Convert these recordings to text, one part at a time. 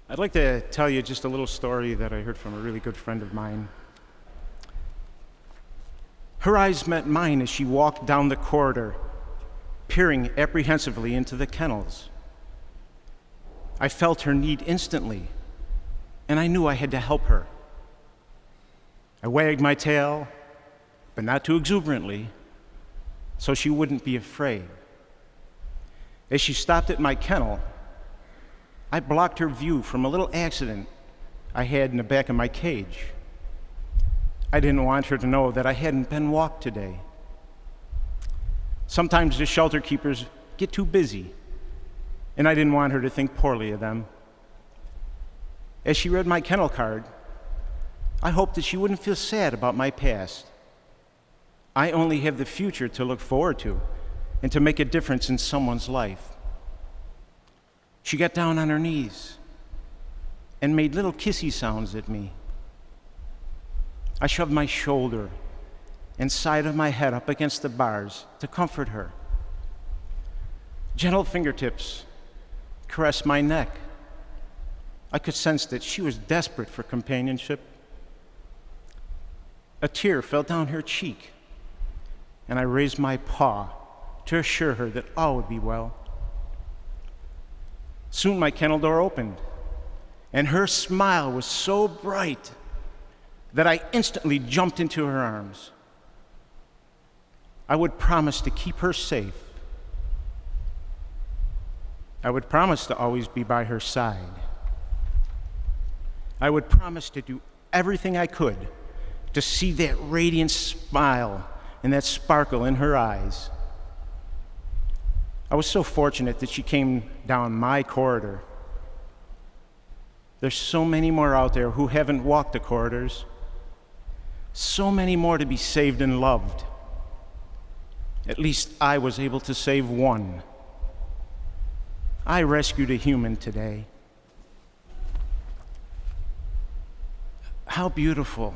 I'd like to tell you just a little story that I heard from a really good friend of mine. Her eyes met mine as she walked down the corridor, peering apprehensively into the kennels. I felt her need instantly, and I knew I had to help her. I wagged my tail, but not too exuberantly, so she wouldn't be afraid. As she stopped at my kennel, I blocked her view from a little accident I had in the back of my cage. I didn't want her to know that I hadn't been walked today. Sometimes the shelter keepers get too busy, and I didn't want her to think poorly of them. As she read my kennel card, I hoped that she wouldn't feel sad about my past. I only have the future to look forward to and to make a difference in someone's life. She got down on her knees and made little kissy sounds at me. I shoved my shoulder and side of my head up against the bars to comfort her. Gentle fingertips caressed my neck. I could sense that she was desperate for companionship. A tear fell down her cheek, and I raised my paw to assure her that all would be well. Soon my kennel door opened, and her smile was so bright that I instantly jumped into her arms. I would promise to keep her safe. I would promise to always be by her side. I would promise to do everything I could to see that radiant smile and that sparkle in her eyes. I was so fortunate that she came down my corridor. There's so many more out there who haven't walked the corridors, so many more to be saved and loved. At least I was able to save one. I rescued a human today. How beautiful.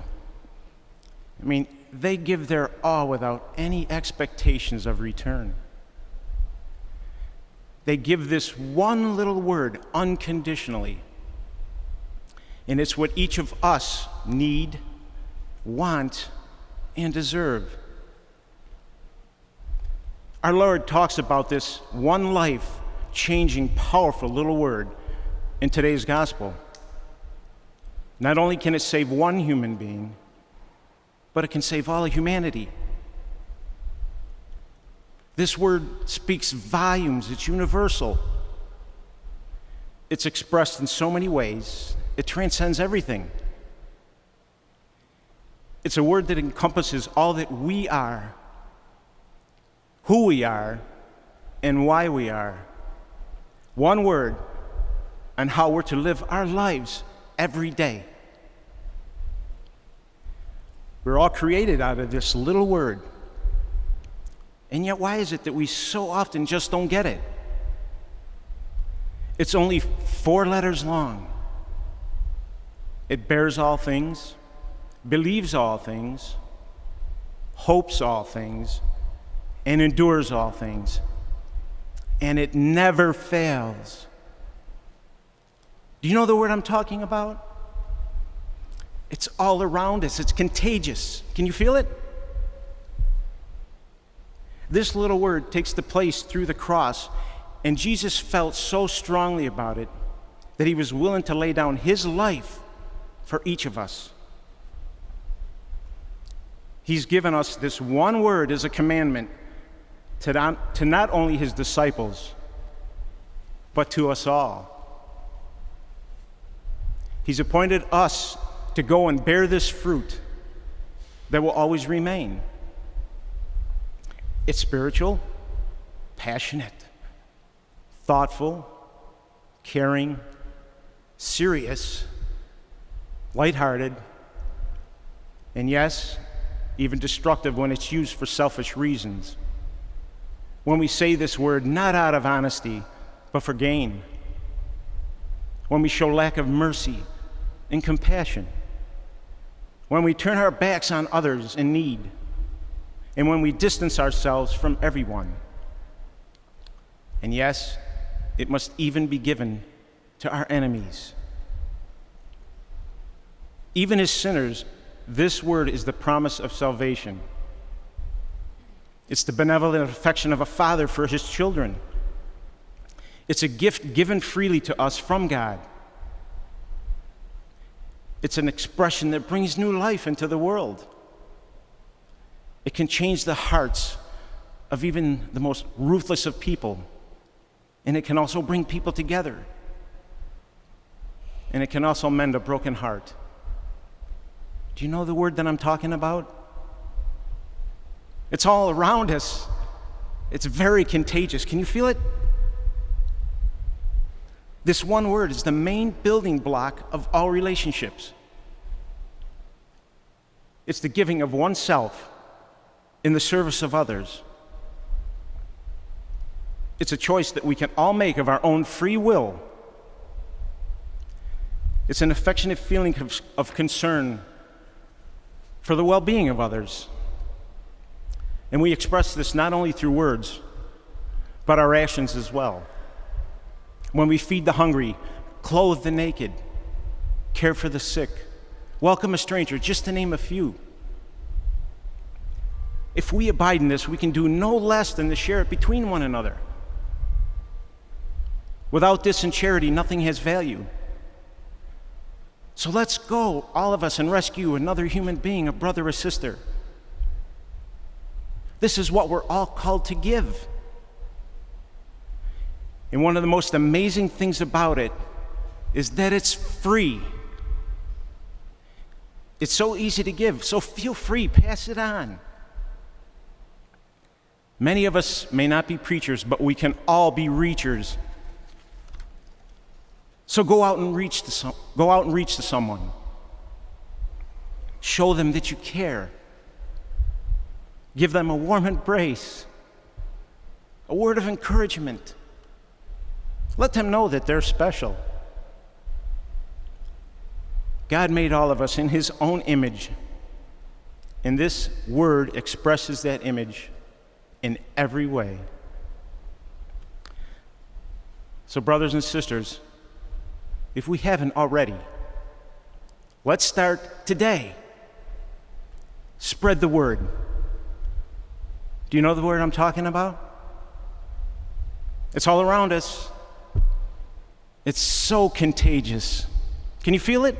I mean, they give their all without any expectations of return. They give this one little word unconditionally. And it's what each of us need, want, and deserve. Our Lord talks about this one life-changing, powerful little word in today's gospel. Not only can it save one human being, but it can save all of humanity. This word speaks volumes. It's universal. It's expressed in so many ways. It transcends everything. It's a word that encompasses all that we are, who we are, and why we are. One word on how we're to live our lives every day. We're all created out of this little word. And yet, why is it that we so often just don't get it? It's only 4 letters long. It bears all things, believes all things, hopes all things, and endures all things. And it never fails. Do you know the word I'm talking about? It's all around us. It's contagious. Can you feel it? This little word takes the place through the cross, and Jesus felt so strongly about it that he was willing to lay down his life for each of us. He's given us this one word as a commandment to not only his disciples, but to us all. He's appointed us to go and bear this fruit that will always remain. It's spiritual, passionate, thoughtful, caring, serious, lighthearted, and yes, even destructive when it's used for selfish reasons. When we say this word not out of honesty, but for gain. When we show lack of mercy and compassion. When we turn our backs on others in need. And when we distance ourselves from everyone. And yes, it must even be given to our enemies. Even as sinners, this word is the promise of salvation. It's the benevolent affection of a father for his children. It's a gift given freely to us from God. It's an expression that brings new life into the world. It can change the hearts of even the most ruthless of people. And it can also bring people together. And it can also mend a broken heart. Do you know the word that I'm talking about? It's all around us. It's very contagious. Can you feel it? This one word is the main building block of all relationships. It's the giving of oneself in the service of others. It's a choice that we can all make of our own free will. It's an affectionate feeling of concern for the well-being of others. And we express this not only through words, but our actions as well. When we feed the hungry, clothe the naked, care for the sick, welcome a stranger, just to name a few. If we abide in this, we can do no less than to share it between one another. Without this in charity, nothing has value. So let's go, all of us, and rescue another human being, a brother or sister. This is what we're all called to give. And one of the most amazing things about it is that it's free. It's so easy to give, so feel free, pass it on. Many of us may not be preachers, but we can all be reachers. So go out and reach to someone. Show them that you care. Give them a warm embrace, a word of encouragement. Let them know that they're special. God made all of us in his own image, and this word expresses that image in every way. So, brothers and sisters, if we haven't already, let's start today. Spread the word. Do you know the word I'm talking about? It's all around us. It's so contagious. Can you feel it?